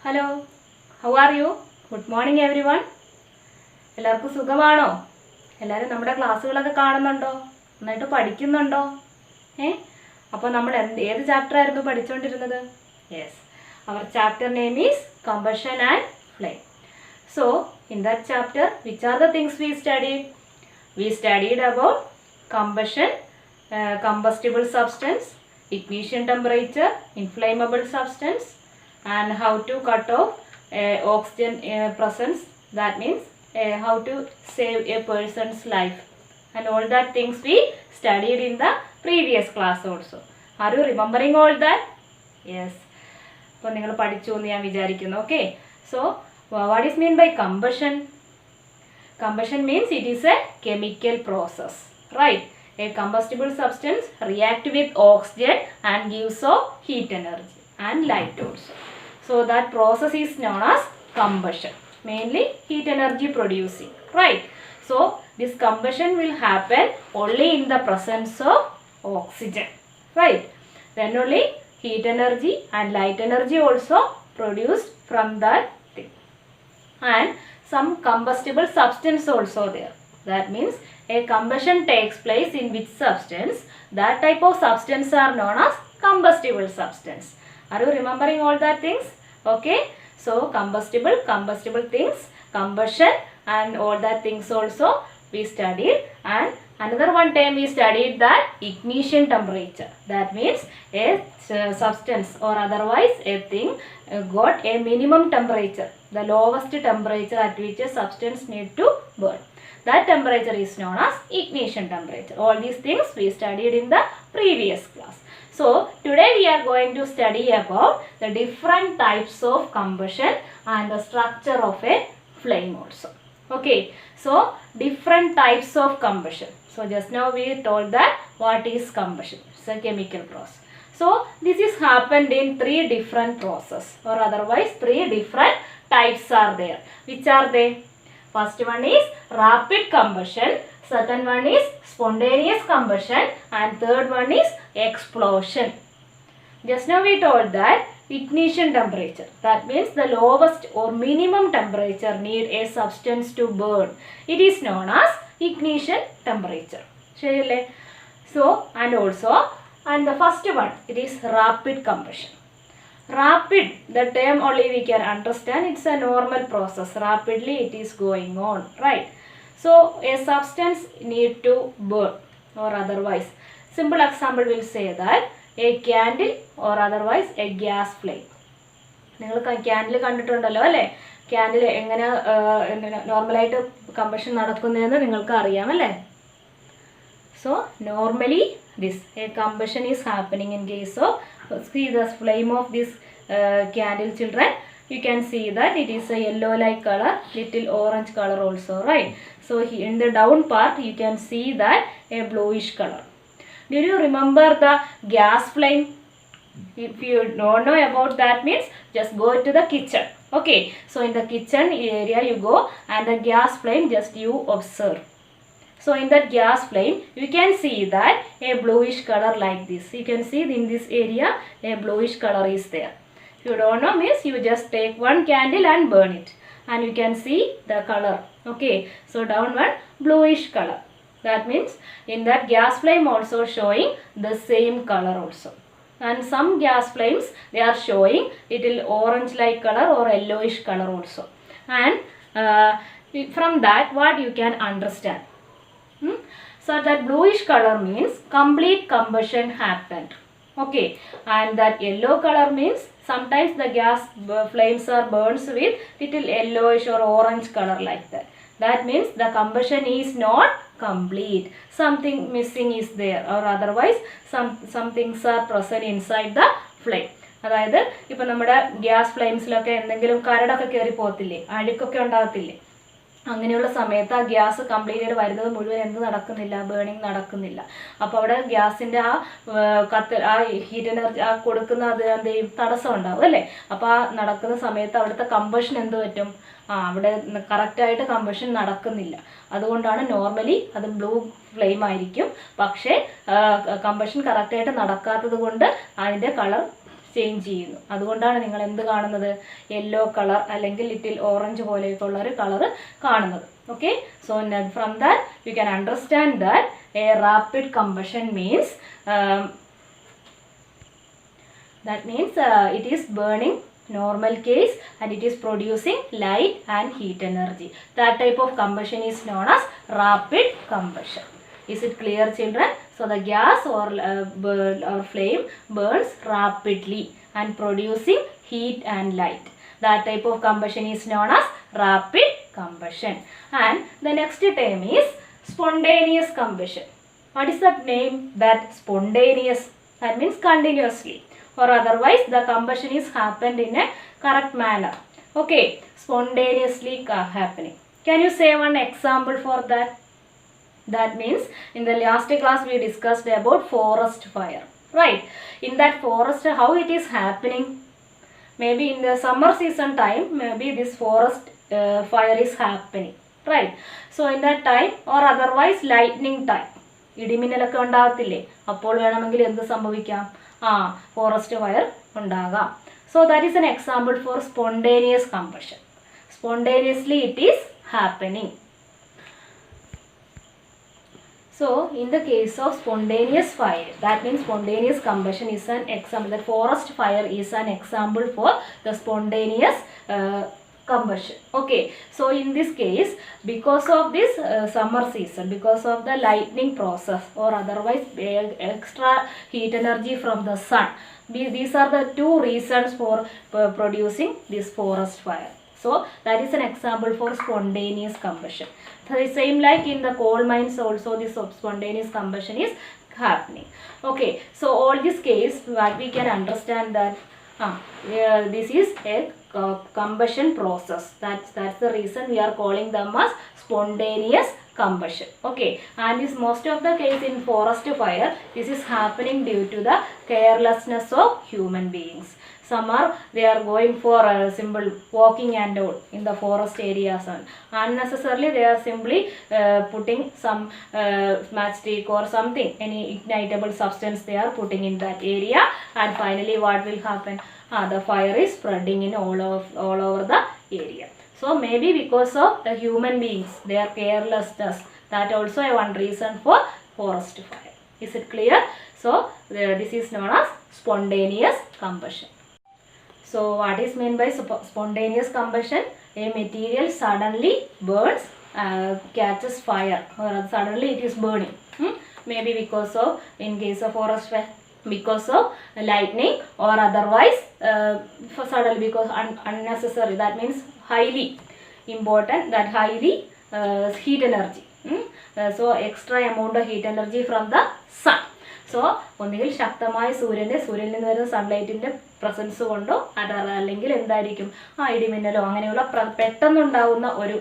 Hello, how are you? Good morning every one. എല്ലാവർക്കും സുഖമാണോ? എല്ലാവരും നമ്മുടെ ക്ലാസ്സുകളൊക്കെ കാണുന്നുണ്ടോ? നന്നായിട്ട് പഠിക്കുന്നുണ്ടോ? അപ്പോൾ നമ്മൾ ഏത് ചാപ്റ്റർ ആയിരുന്നു പഠിച്ചുകൊണ്ടിരുന്നത്? Yes, our chapter name is combustion and flame. So, in that chapter, which are the things we studied? We studied about combustion, combustible substance, ignition temperature, inflammable substance, and how to cut off oxygen presence. That means how to save a person's life. And all that things we studied in the previous class also. Are you remembering all that? Yes. അപ്പോൾ നിങ്ങൾ പഠിച്ചു എന്ന് ഞാൻ വിചാരിക്കുന്നു. Okay. So, what is mean by combustion? Combustion means it is a chemical process, right? A combustible substance react with oxygen and gives off heat energy and light also. So that process is known as combustion, mainly heat energy producing, right? So this combustion will happen only in the presence of oxygen, right? Then only heat energy and light energy also produced from that thing. And some combustible substance also there. That means a combustion takes place in which substance? That type of substance are known as combustible substance. Are you remembering all that things? Okay. So combustible things, combustion and all that things also we studied. And another one time we studied that ignition temperature. That means a substance or otherwise a thing got a minimum temperature, the lowest temperature at which a substance need to burn. That temperature is known as ignition temperature. All these things we studied in the previous class. So today we are going to study about the different types of combustion and the structure of a flame also. Okay, so different types of combustion. So just now we told that what is combustion. It's a chemical process. So this is happened in three different processes, or otherwise three different types are there. Which are they? First one is rapid combustion, second one is spontaneous combustion, and third one is explosion. Just now we told that ignition temperature, that means the lowest or minimum temperature need a substance to burn. It is known as ignition temperature. So and also, and the first one, it is rapid combustion. Rapid, the term only we can understand, it's a normal process. Rapidly it is going on, right? So a substance need to burn, or otherwise, simple example will say that a candle or otherwise a gas flame. നിങ്ങൾ candle കണ്ടിട്ടുണ്ടല്ലോ അല്ലേ? Candle എങ്ങനെ നോർമലായിട്ട് combustion നടക്കുന്നതെന്ന് നിങ്ങൾക്ക് അറിയാമല്ലേ? So normally this a combustion is happening in case of, see the flame of this candle, children. You can see that it is a yellow like color, little orange color also, right? So in the down part you can see that a bluish color. Do you remember the gas flame? If you don't know about that, means just go to the kitchen. Okay, so in the kitchen area you go and the gas flame just you observe. So in that gas flame you can see that a bluish color like this. You can see in this area a bluish color is there. If you don't know, means you just take one candle and burn it and you can see the color. Okay, so down one bluish color. That means in that gas flame also showing the same color also. And some gas flames they are showing little orange like color or yellowish color also. And from that what you can understand? So that bluish color means complete combustion happened. Okay, and that yellow color means sometimes the gas flames are burns with little yellowish or orange color like that. That means the combustion is not complete. Something missing is there, or otherwise some things are present inside the flame. അതായത് ഇപ്പം നമ്മുടെ gas ഫ്ലെയിംസിലൊക്കെ എന്തെങ്കിലും കരടൊക്കെ കയറി പോകത്തില്ലേ, അഴുക്കൊക്കെ ഉണ്ടാകത്തില്ലേ? അങ്ങനെയുള്ള സമയത്ത് ആ gas complete ആയിട്ട് വരുന്നത് മുഴുവൻ എന്ത് നടക്കുന്നില്ല, ബേണിംഗ് നടക്കുന്നില്ല. അപ്പോൾ അവിടെ ഗ്യാസിൻ്റെ ആ ഹീറ്റ് എനർജി ആ കൊടുക്കുന്ന അത് എന്ത് ചെയ്യും, തടസ്സം ഉണ്ടാവും അല്ലേ? അപ്പോൾ ആ നടക്കുന്ന സമയത്ത് അവിടുത്തെ കമ്പഷൻ എന്ത് പറ്റും? അവിടെ കറക്റ്റായിട്ട് കമ്പഷൻ നടക്കുന്നില്ല. അതുകൊണ്ടാണ് നോർമലി അത് ബ്ലൂ ഫ്ലെയിം ആയിരിക്കും. പക്ഷേ കമ്പഷൻ കറക്റ്റായിട്ട് നടക്കാത്തത് കൊണ്ട് അതിൻ്റെ കളർ ചേഞ്ച് ചെയ്യുന്നു. അതുകൊണ്ടാണ് നിങ്ങൾ എന്ത് കാണുന്നത്, യെല്ലോ കളർ അല്ലെങ്കിൽ ലിറ്റിൽ ഓറഞ്ച് പോലെയൊക്കെ ഉള്ള ഒരു കളർ കാണുന്നത്. Okay, so from that you can understand that A rapid combustion means it is burning normal case and it is producing light and heat energy. That type of combustion is known as rapid combustion. Is it clear, children? So the gas or flame burns rapidly and producing heat and light. That type of combustion is known as rapid combustion. And the next term is spontaneous combustion. What is that name? That spontaneous, that means continuously, or otherwise the combustion is happened in a correct manner. Okay, spontaneously happening. Can you say one example for that? That means in the last class we discussed about forest fire, right? In that forest, how it is happening? Maybe in the summer season time, maybe this forest fire is happening, right? So in that time, or otherwise lightning time, ഇടിമിന്നലൊക്കെ ഉണ്ടാകത്തില്ലേ, അപ്പോൾ വേണമെങ്കിൽ എന്ത് സംഭവിക്കാം, forest fire ഉണ്ടാകാം. So that is an example for spontaneous combustion. Spontaneously it is happening. So in the case of spontaneous fire, that means spontaneous combustion is an example, that forest fire is an example for the spontaneous combustion. Okay, so in this case, because of this summer season, because of the lightning process or otherwise extra heat energy from the sun, these are the two reasons for producing this forest fire. So that is an example for spontaneous combustion. The same like in the coal mines also, this spontaneous combustion is happening. Okay, so all this case what we can understand that this is a combustion process. That's the reason we are calling them as spontaneous combustion. Okay, and this most of the case in forest fire, this is happening due to the carelessness of human beings. Some are, they are going for a simple walking and all in the forest areas, and unnecessarily they are simply putting some matchstick or something, any ignitable substance they are putting in that area, and finally what will happen, the fire is spreading in all over the area. So maybe because of the human beings, their carelessness, that also one reason for forest fire. Is it clear? So this is known as spontaneous combustion. So what is meant by spontaneous combustion? A material suddenly burns, catches fire, or suddenly it is burning. Maybe because of, in case of forest fire, because of lightning, or otherwise for suddenly because unnecessary, that means highly important, that highly heat energy. So extra amount of heat energy from the sun. So ഒന്നുകിൽ ശക്തമായ സൂര്യനിൽ നിന്ന് വരുന്ന സൺലൈറ്റിൻ്റെ presence കൊണ്ടോ അല്ലെങ്കിൽ എന്തായിരിക്കും, ഇടിമിന്നലോ അങ്ങനെയുള്ള പെട്ടെന്നുണ്ടാകുന്ന ഒരു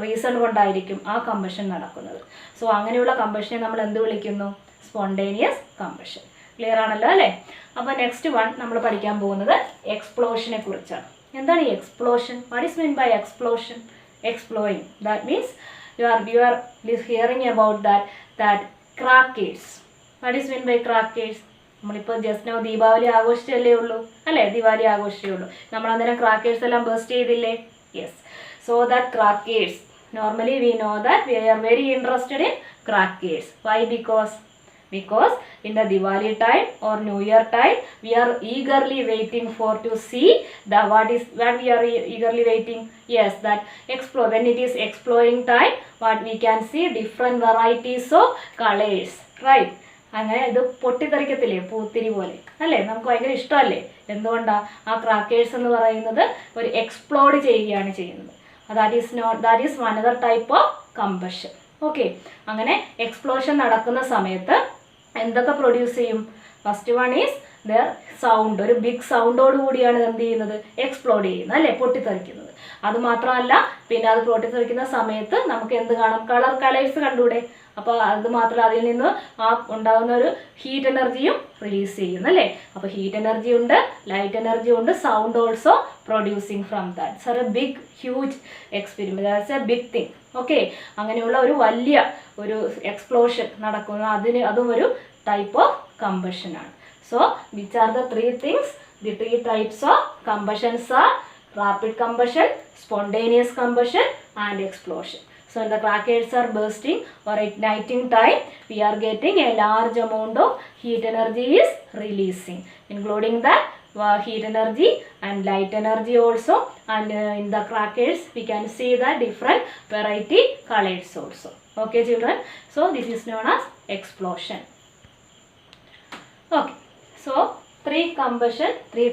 റീസൺ കൊണ്ടായിരിക്കും ആ കമ്പഷൻ നടക്കുന്നത്. സോ അങ്ങനെയുള്ള കമ്പഷനെ നമ്മൾ എന്ത് വിളിക്കുന്നു? Spontaneous combustion. ക്ലിയർ ആണല്ലോ അല്ലേ? അപ്പോൾ നെക്സ്റ്റ് വൺ നമ്മൾ പഠിക്കാൻ പോകുന്നത് എക്സ്പ്ലോഷനെ കുറിച്ചാണ്. എന്താണ് ഈ explosion? What is mean by explosion? Exploding, that means you are hearing about that crackers. What is meant by crackers? നമ്മളിപ്പോൾ ജസ്റ്റ് നോ ദീപാവലി ആഘോഷിച്ചല്ലേ ഉള്ളൂ അല്ലേ? ദിവാലി ആഘോഷിച്ചേ ഉള്ളൂ. നമ്മൾ അന്നേരം ക്രാക്കേഴ്സ് എല്ലാം ബേസ്റ്റ് ചെയ്തില്ലേ? Yes. So that crackers, normally we know that we are very interested in crackers. Why? Because in the Diwali time or New Year time, we are eagerly waiting for to see the what we are eagerly waiting. Yes, that explode. When it is exploding time, what we can see different varieties of colors, right? അങ്ങനെ ഇത് പൊട്ടിത്തെറിക്കത്തില്ലേ, പൂത്തിരി പോലെ അല്ലേ? നമുക്ക് ഭയങ്കര ഇഷ്ടമല്ലേ? എന്തുകൊണ്ടാണ്? ആ ക്രാക്കേഴ്സ് എന്ന് പറയുന്നത് ഒരു എക്സ്പ്ലോഡ് ചെയ്യുകയാണ് ചെയ്യുന്നത്. That is another type of combustion. Okay, അങ്ങനെ എക്സ്പ്ലോഷൻ നടക്കുന്ന സമയത്ത് എന്തൊക്കെ പ്രൊഡ്യൂസ് ചെയ്യും? First one is there sound. ഒരു ബിഗ് സൗണ്ടോട് കൂടിയാണ് എന്ത് ചെയ്യുന്നത്? എക്സ്പ്ലോഡ് ചെയ്യുന്നത് അല്ലേ? പൊട്ടിത്തെറിക്കുന്നത്. അതുമാത്രമല്ല, പിന്നെ അത് പൊട്ടിത്തെറിക്കുന്ന സമയത്ത് നമുക്ക് എന്ത് കാണാം? കളേഴ്സ് കണ്ടൂടെ? അപ്പോൾ അത് മാത്രമല്ല, അതിൽ നിന്ന് ഉണ്ടാകുന്ന ഒരു ഹീറ്റ് എനർജിയും റിലീസ് ചെയ്യുന്നു അല്ലേ? അപ്പോൾ ഹീറ്റ് എനർജി ഉണ്ട്, ലൈറ്റ് എനർജി ഉണ്ട്, sound also producing from that. Sir a big huge experiment, that's a big thing. Okay, അങ്ങനെയുള്ള ഒരു വലിയ ഒരു എക്സ്പ്ലോഷൻ നടക്കുന്ന അതും ഒരു ടൈപ്പ് ഓഫ് കമ്പഷനാണ്. So which are the three things? The three types of combustions are rapid combustion, spontaneous combustion and explosion. So when the crackers are bursting or igniting time, we are getting a large amount of heat energy is releasing, including that heat energy and light energy also. And in the crackers we can see the different variety colors also. Okay children, so this is known as explosion. Okay, so three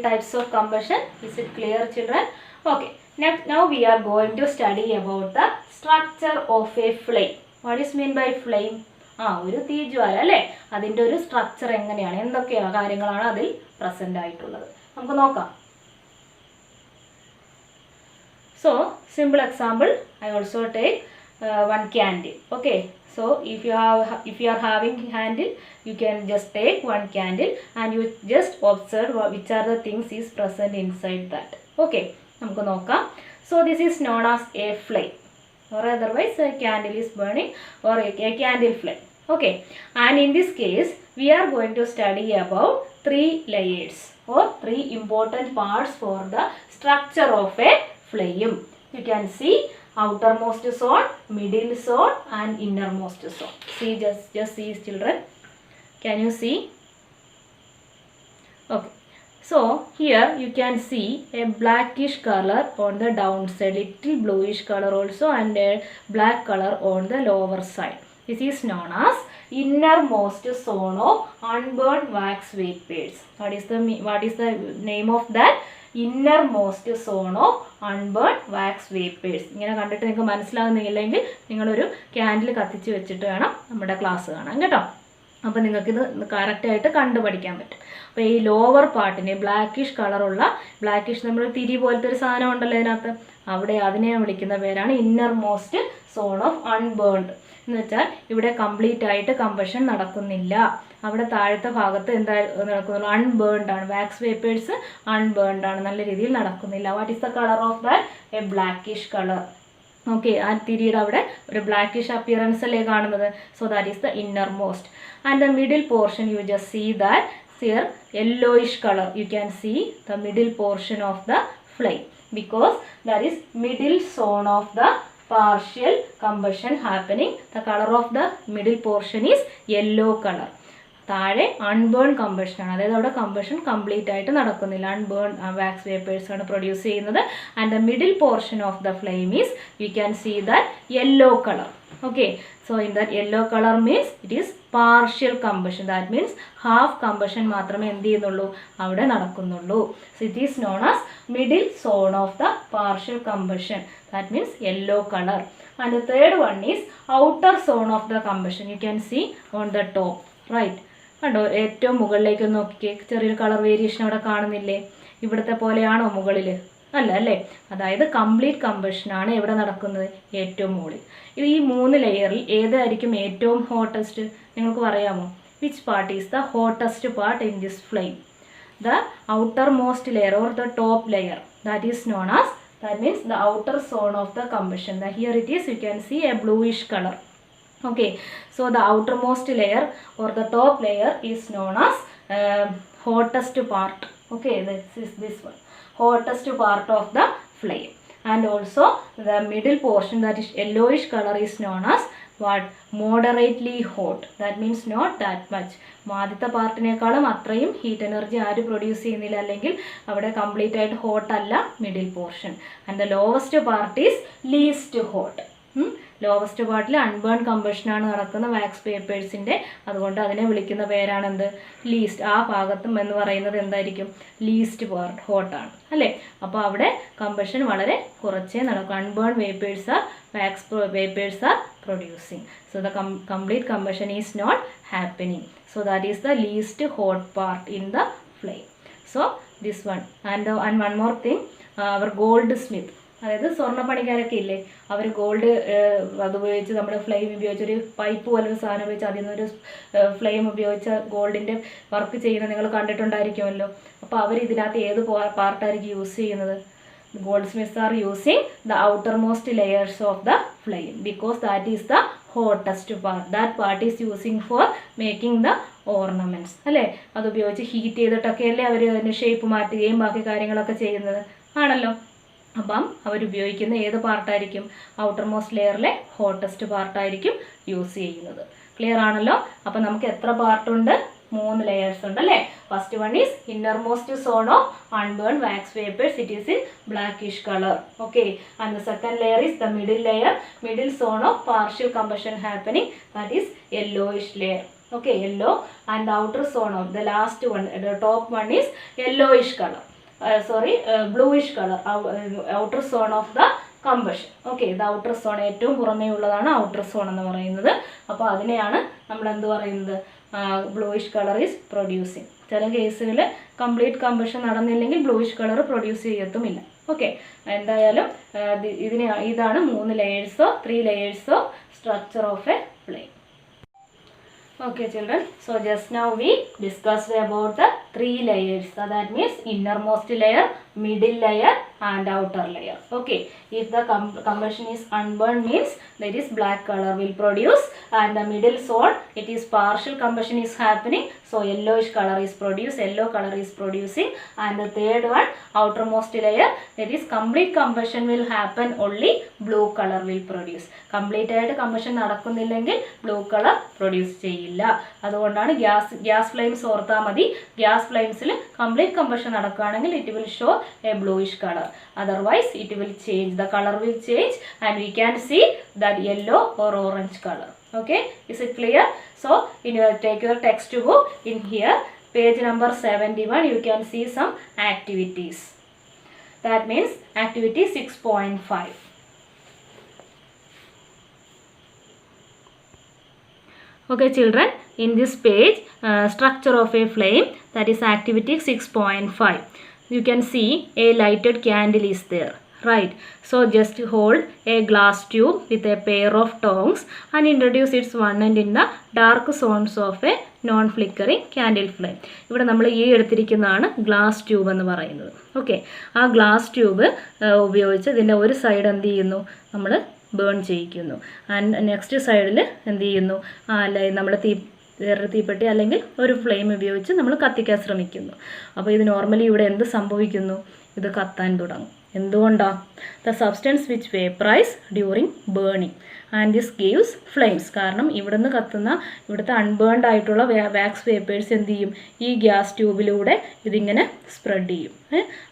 types of combustion. Is it clear children? Okay, now we are going to study about the structure of a flame. What is mean by flame? ഒരു തീജ്വാല അല്ലേ, അതിൻ്റെ ഒരു structure എങ്ങനെയാണ്, എന്തൊക്കെയാണ് കാര്യങ്ങളാണ് അതിൽ present ആയിട്ടുള്ളത് നമുക്ക് നോക്കാം. So simple example, I also take one candle. Okay, so if you are having candle, you can just take one candle and you just observe which are the things is present inside that. Okay, നമുക്ക് നോക്കാം. So this is known as a flame, or otherwise a candle is burning or a candle flame. Okay, and in this case we are going to study about three layers or three important parts for the structure of a flame. You can see outermost zone, middle zone and innermost zone. See, just see children. Can you see? Okay, so here you can see a blackish color on the downside, little bluish color also, and a black color on the lower side. This is known as innermost zone of unburned wax vapors. What is the name of that? Innermost zone of unburned wax vapors. ഇങ്ങനെ കണ്ടിട്ട് നിങ്ങൾക്ക് മനസ്സിലാകുന്നില്ലെങ്കിൽ നിങ്ങളൊരു candle കത്തിച്ച് വെച്ചിട്ട് വേണം നമ്മുടെ class കാണാൻ കേട്ടോ. അപ്പോൾ നിങ്ങൾക്കിത് കറക്റ്റായിട്ട് കണ്ടുപഠിക്കാൻ പറ്റും. അപ്പോൾ ഈ ലോവർ പാർട്ടിനെ ബ്ലാക്കിഷ് കളറുള്ള, ബ്ലാക്കിഷ് നമ്മൾ തിരി പോലത്തെ ഒരു സാധനം ഉണ്ടല്ലോ ഇതിനകത്ത്, അതിനെ വിളിക്കുന്ന പേരാണ് ഇന്നർമോസ്റ്റ് സോൺ ഓഫ് അൺബേൺഡ്. എന്ന് വെച്ചാൽ ഇവിടെ കംപ്ലീറ്റ് ആയിട്ട് കമ്പഷൻ നടക്കുന്നില്ല, അവിടെ താഴത്തെ ഭാഗത്ത് എന്താ നടക്കുന്നുള്ളൂ, അൺബേൺഡ് ആണ്, വാക്സ് വേപ്പേഴ്സ് അൺബേൺഡ് ആണ്, നല്ല രീതിയിൽ നടക്കുന്നില്ല. What is the colour of that? A blackish colour. Okay, ആ തിരിയുടെ അവിടെ ഒരു ബ്ലാക്കിഷ് അപ്പിയറൻസ് അല്ലേ കാണുന്നത്. So that is the innermost. And the middle portion you just see that here yellowish color. You can see the middle portion of the flame because that is middle zone of the partial combustion happening. The color of the middle portion is yellow color. താഴെ അൺബേൺ combustion ആണ്, അതായത് അവിടെ combustion complete ആയിട്ട് നടക്കുന്നില്ല, unburn wax vapours ആണ് produce ചെയ്യുന്നത്. And the middle portion of the flame is you can see that yellow colour. Okay, so in that yellow color means it is partial combustion. That means half combustion മാത്രമേ എന്ത് ചെയ്യുന്നുള്ളൂ, അവിടെ നടക്കുന്നുള്ളൂ. So it is known as middle zone of the partial combustion. That means yellow color. And the third one is outer zone of the combustion. You can see on the top, right? കണ്ടോ, ഏറ്റവും മുകളിലേക്ക് നോക്കിക്കേ, ചെറിയൊരു colour variation അവിടെ കാണുന്നില്ലേ? ഇവിടുത്തെ പോലെയാണോ മുകളിൽ? അല്ല അല്ലേ, അതായത് കംപ്ലീറ്റ് കമ്പഷനാണ് എവിടെ നടക്കുന്നത്, ഏറ്റവും മുകളിൽ. ഇത് ഈ 3 ലെയറിൽ ഏതായിരിക്കും ഏറ്റവും ഹോട്ടസ്റ്റ് നിങ്ങൾക്ക് പറയാമോ? Which part is the hottest part in this flame? The outermost layer or the top layer, that is known as, that means the outer zone of the combustion. Here it is, you can see a bluish colour. Okay, so the outermost layer or the top layer is known as hottest part. Okay, this is this one, hottest part of the flame. And also the middle portion, that is yellowish color, is known as what? Moderately hot. That means not that much. ആദ്യത്തെ പാർട്ടിനേക്കാളും അത്രയും heat energy ആര് produce ചെയ്യുന്നില്ല, അല്ലെങ്കിൽ അവിടെ complete ആയിട്ട് hot അല്ല middle portion. And the lowest part is least hot. Lowest പാർട്ടിൽ അൺബേൺ കമ്പഷനാണ് നടക്കുന്ന വാക്സ് പേപ്പേഴ്സിൻ്റെ, അതുകൊണ്ട് അതിനെ വിളിക്കുന്ന പേരാണ് എന്ത്? ലീസ്റ്റ്. ആ ഭാഗത്തും എന്ന് പറയുന്നത് എന്തായിരിക്കും? ലീസ്റ്റ് പാർട്ട് ഹോട്ടാണ് അല്ലേ. അപ്പോൾ അവിടെ കമ്പഷൻ വളരെ കുറച്ചേ നടക്കും. Unburn vapours or wax vapours are producing. So the complete combustion is not happening. So that is the least hot part in the flame. So this one. And one more thing, our goldsmith, അതായത് സ്വർണ്ണപ്പണിക്കാരൊക്കെ ഇല്ലേ, അവർ gold അതുപയോഗിച്ച് നമ്മുടെ flame ഉപയോഗിച്ചൊരു pipe പോലൊരു സാധനം ഉപയോഗിച്ച് അതിൽ നിന്നൊരു ഫ്ലെയിം ഉപയോഗിച്ച് ഗോൾഡിൻ്റെ വർക്ക് ചെയ്യുന്നത് നിങ്ങൾ കണ്ടിട്ടുണ്ടായിരിക്കുമല്ലോ. അപ്പോൾ അവർ ഇതിനകത്ത് ഏത് പാർട്ടായിരിക്കും യൂസ് ചെയ്യുന്നത്? Goldsmiths are using the outermost layers of the flame because that is the hottest part. That part is using for making the ornaments അല്ലേ. അതുപയോഗിച്ച് ഹീറ്റ് ചെയ്തിട്ടൊക്കെയല്ലേ അവർ അതിൻ്റെ ഷേപ്പ് മാറ്റുകയും ബാക്കി കാര്യങ്ങളൊക്കെ ചെയ്യുന്നത് ആണല്ലോ. അപ്പം അവരുപയോഗിക്കുന്ന ഏത് പാർട്ടായിരിക്കും? ഔട്ടർ മോസ്റ്റ് ലെയറിലെ ഹോട്ടസ്റ്റ് പാർട്ടായിരിക്കും യൂസ് ചെയ്യുന്നത്. ക്ലിയർ ആണല്ലോ. അപ്പം നമുക്ക് എത്ര പാർട്ടുണ്ട്? 3 layers ഉണ്ട് അല്ലേ. First one is innermost zone of unburn wax vapours. It is in blackish colour. Okay. And the second layer is the middle layer, middle zone of partial combustion happening, that is yellowish layer. Okay, yellow. And the outer zone of the last one, the top one is yellowish color. Bluish color. Outer zone of the combustion. Okay, the outer zone ഏറ്റവും പുറമേ ഉള്ളതാണ് outer zone എന്ന് പറയുന്നത്. അപ്പോൾ അതിനെയാണ് നമ്മൾ എന്ത് പറയുന്നത്? Bluish colour is producing. ചില കേസുകളിൽ കംപ്ലീറ്റ് കമ്പഷൻ നടന്നില്ലെങ്കിൽ ബ്ലൂയിഷ് കളർ പ്രൊഡ്യൂസ് ചെയ്യത്തുമില്ല. ഓക്കെ. എന്തായാലും ഇതാണ് 3 ലെയേഴ്സോ 3 ലെയേഴ്സോ structure of a flame. Okay children, so just now we discussed about the 3 layers. So that means innermost layer, middle layer and outer layer. Okay, if the combustion is unburned means that is black color will produce, and the middle zone it is partial combustion is happening, so yellowish color is produced, yellow color is producing. And the third one, outermost layer, that is complete combustion will happen, only blue color will produce. Complete ആയിട്ട് combustion നടക്കുന്നില്ലെങ്കിൽ blue colour produce ചെയ്യില്ല. അതുകൊണ്ടാണ് gas flames ഓർത്താൽ മതി. Gas ഫ്ലെയിംസിൽ complete combustion നടക്കുകയാണെങ്കിൽ it will show A bluish colour. Otherwise it will change, the color will change and we can see that yellow or orange color. Okay, is it clear? So take your textbook. In here page number 71 you can see some activities. That means activity 6.5. Okay children, in this page structure of a flame, that is activity 6.5. You can see a lighted candle is there, right? So just hold a glass tube with a pair of tongs and introduce its one end in the dark zones of a non-flickering candle flame. ഇവിടെ നമ്മൾ ഈ എടുത്തിരിക്കുന്നതാണ് glass tube എന്ന് പറയുന്നത്. Okay, ആ glass tube ഉപയോഗിച്ച് ഇതിൻ്റെ ഒരു side എന്ത് ചെയ്യുന്നു? നമ്മൾ ബേൺ ചെയ്യിക്കുന്നു. ആൻഡ് നെക്സ്റ്റ് സൈഡിൽ എന്ത് ചെയ്യുന്നു? നമ്മൾ വേറൊരു തീപ്പെട്ടി അല്ലെങ്കിൽ ഒരു ഫ്ലെയിം ഉപയോഗിച്ച് നമ്മൾ കത്തിക്കാൻ ശ്രമിക്കുന്നു. അപ്പോൾ ഇത് നോർമലി ഇവിടെ എന്ത് സംഭവിക്കുന്നു? ഇത് കത്താൻ തുടങ്ങും. എന്തുകൊണ്ടാണ്? The substance which vaporise during burning and this gives flames. കാരണം ഇവിടുന്ന് കത്തുന്ന ഇവിടുത്തെ അൺബേൺഡ് ആയിട്ടുള്ള വാക്സ് വേപ്പേഴ്സ് എന്ത് ചെയ്യും? ഈ ഗ്യാസ് ട്യൂബിലൂടെ ഇതിങ്ങനെ സ്പ്രെഡ് ചെയ്യും.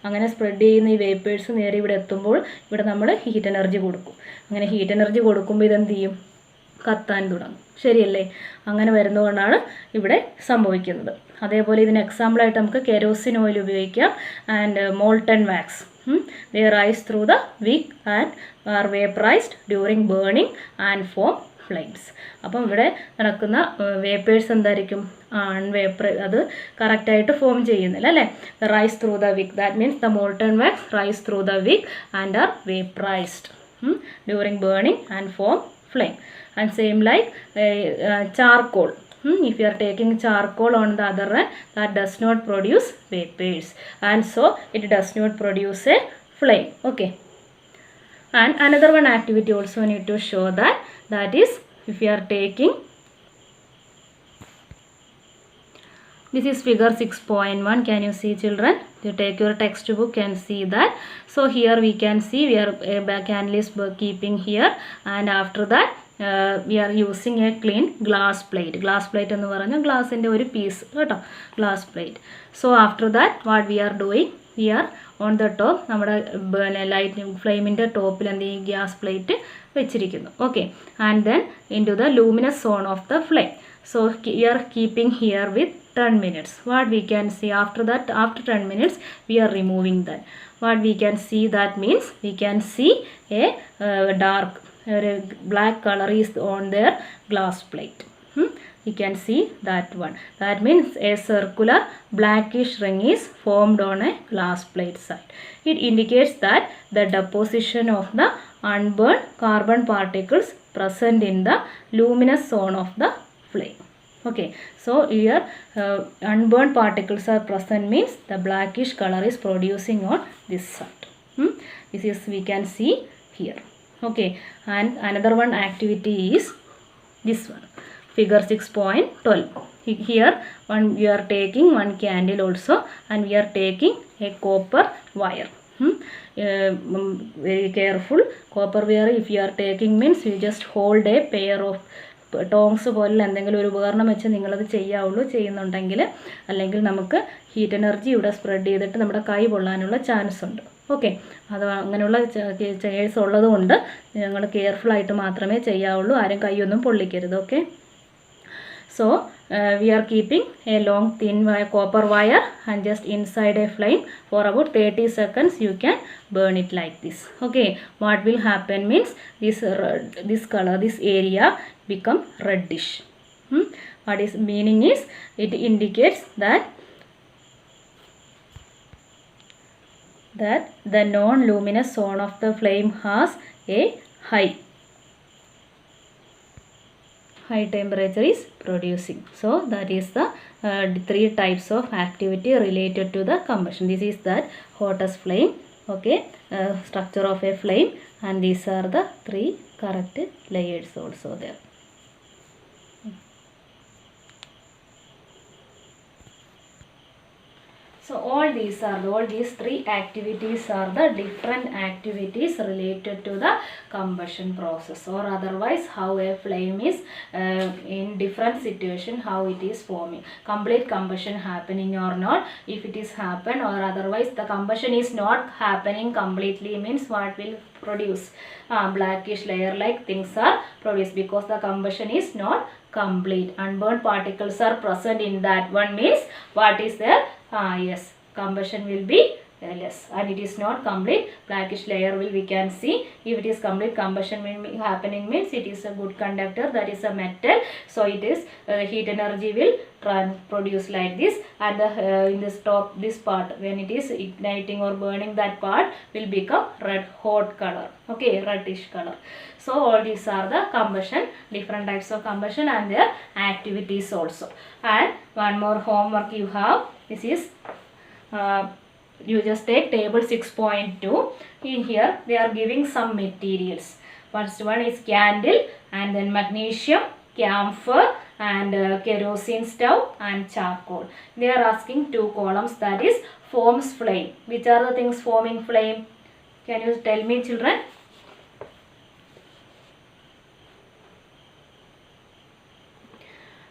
അങ്ങനെ സ്പ്രെഡ് ചെയ്യുന്ന ഈ വേപ്പേഴ്സ് നേരെ ഇവിടെ എത്തുമ്പോൾ ഇവിടെ നമ്മൾ ഹീറ്റ് എനർജി കൊടുക്കും. അങ്ങനെ ഹീറ്റ് എനർജി കൊടുക്കുമ്പോൾ ഇതെന്ത് ചെയ്യും? കത്താൻ തുടങ്ങും. ശരിയല്ലേ? അങ്ങനെ വരുന്നതുകൊണ്ടാണ് ഇവിടെ സംഭവിക്കുന്നത്. അതേപോലെ ഇതിന് എക്സാമ്പിളായിട്ട് നമുക്ക് കെരോസിൻ ഓയിൽ ഉപയോഗിക്കാം. And molten wax, they rise through the wick and are vaporized during burning and form flames. അപ്പം ഇവിടെ നടക്കുന്ന വേപ്പേഴ്സ് എന്തായിരിക്കും? അത് കറക്റ്റായിട്ട് ഫോം ചെയ്യുന്നില്ല അല്ലേ? Rise through the wick, that means the molten wax rise through the wick and are vaporised during burning and form flame. And same like charcoal. If you are taking charcoal on the other end, that does not produce vapors, and so it does not produce a flame. Okay. And another one activity also need to show that is if you are taking, this is figure 6.1. Can you see children? You take your textbook and see that. So here we can see we are candle is keeping here, and after that we are using a clean glass plate. Glass plate എന്ന് പറഞ്ഞാൽ ഗ്ലാസിൻ്റെ ഒരു piece കേട്ടോ, glass plate. So after that what we are doing, we are on the top, നമ്മുടെ light ഫ്ലെയിമിൻ്റെ ടോപ്പിൽ എന്ത് ചെയ്യും? ഗ്യാസ് പ്ലേറ്റ് വെച്ചിരിക്കുന്നു. Okay, and then into the luminous zone of the flame. So we are keeping here with 10 minutes. What we can see after that, after 10 minutes we are removing that. What we can see, that means we can see a dark black color is on their glass plate. You can see that one. That means a circular blackish ring is formed on a glass plate side. It indicates that the deposition of the unburned carbon particles present in the luminous zone of the flame. Okay, so here unburned particles are present means the blackish color is producing on this side. This is we can see here. Okay, and another one activity is this one, figure 6.12. here we are taking one candle also, and we are taking a copper wire. Very careful. Copper wire if you are taking means you just hold a pair of tongs പോലുള്ള എന്തെങ്കിലും ഒരു ഉപകരണം വെച്ച് നിങ്ങളത് ചെയ്യാവുള്ളൂ. ചെയ്യുന്നുണ്ടെങ്കിൽ അല്ലെങ്കിൽ നമുക്ക് heat energy ഇവിടെ സ്പ്രെഡ് ചെയ്തിട്ട് നമ്മുടെ കൈ പൊള്ളാനുള്ള ചാൻസ് ഉണ്ട്. ഓക്കെ, അത് അങ്ങനെയുള്ള കേസ് ഉള്ളത് കൊണ്ട് നിങ്ങൾ കെയർഫുള്ളായിട്ട് മാത്രമേ ചെയ്യാവുള്ളൂ. ആരും കൈയൊന്നും പൊള്ളിക്കരുത്. Okay, so we are keeping a long thin wire, copper wire, and just inside a flame for about 30 seconds you can burn it like this. Okay, what will happen means this color, this area become reddish. What is meaning is it indicates that the non-luminous zone of the flame has a high temperature is producing. So that is the 3 types of activity related to the combustion. This is that hottest flame, okay, structure of a flame, and these are the 3 correct layers also there. So all these 3 activities are the different activities related to the combustion process, or otherwise how a flame is in different situation, how it is forming. Complete combustion happening or not, if it is happen, or otherwise the combustion is not happening completely means what will produce blackish layer like things are produced, because the combustion is not complete. Unburned particles are present in that one means what is there? Yes, combustion will be less, and it is not complete. Blackish layer we can see. If it is complete combustion happening means it is a good conductor, that is a metal, so it is heat energy will produce like this, and in this top, this part, when it is igniting or burning, that part will become red hot color. Okay, reddish color. So all these are the combustion, different types of combustion and their activities also. And one more homework you have, this is you just take table 6.2. In here they are giving some materials. First one is candle, and then magnesium, camphor, and kerosene stove, and charcoal. They are asking 2 columns, that is forms flame. Which are the things forming flame? Can you tell me, children?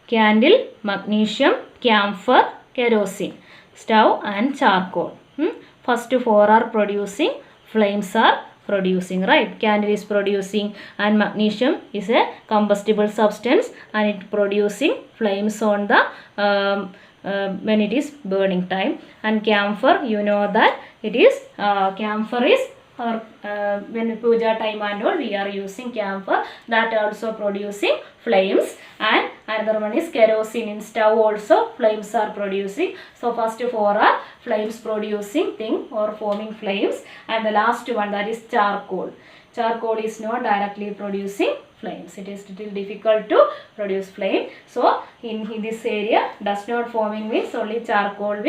Candle, magnesium, camphor, kerosene, stove, and charcoal. First 4 are producing, flames are producing, right? Candle is producing, and magnesium is a combustible substance, and it producing flames on the when it is burning time. And camphor, you know that it is camphor is when puja time and all we are using camphor, that also producing flames. And another one is kerosene, in stove also flames are producing. So first 4 are flames producing thing or forming flames, and the last one, that is charcoal. Charcoal is not directly producing flames, it is little difficult to produce flame. So in this area does not forming means only charcoal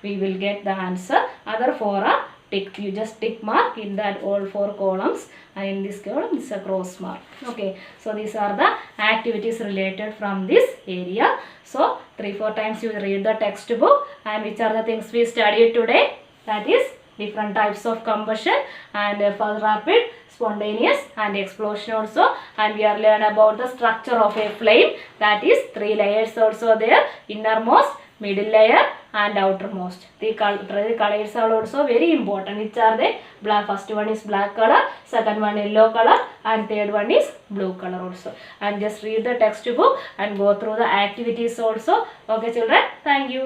we will get the answer. Other 4 are tick, you just tick mark in that all 4 columns, and in this column this is a cross mark. Okay, so these are the activities related from this area. So 3-4 times you read the textbook, and which are the things we studied today, that is different types of combustion, and for rapid, spontaneous, and explosion also. And we are learn about the structure of a flame, that is 3 layers also there, innermost, middle layer, and outermost. The colors are also very important. Which are they? Black. First one is black color, second one yellow color, and third one is blue color also. And just read the textbook and go through the activities also. Okay children, thank you.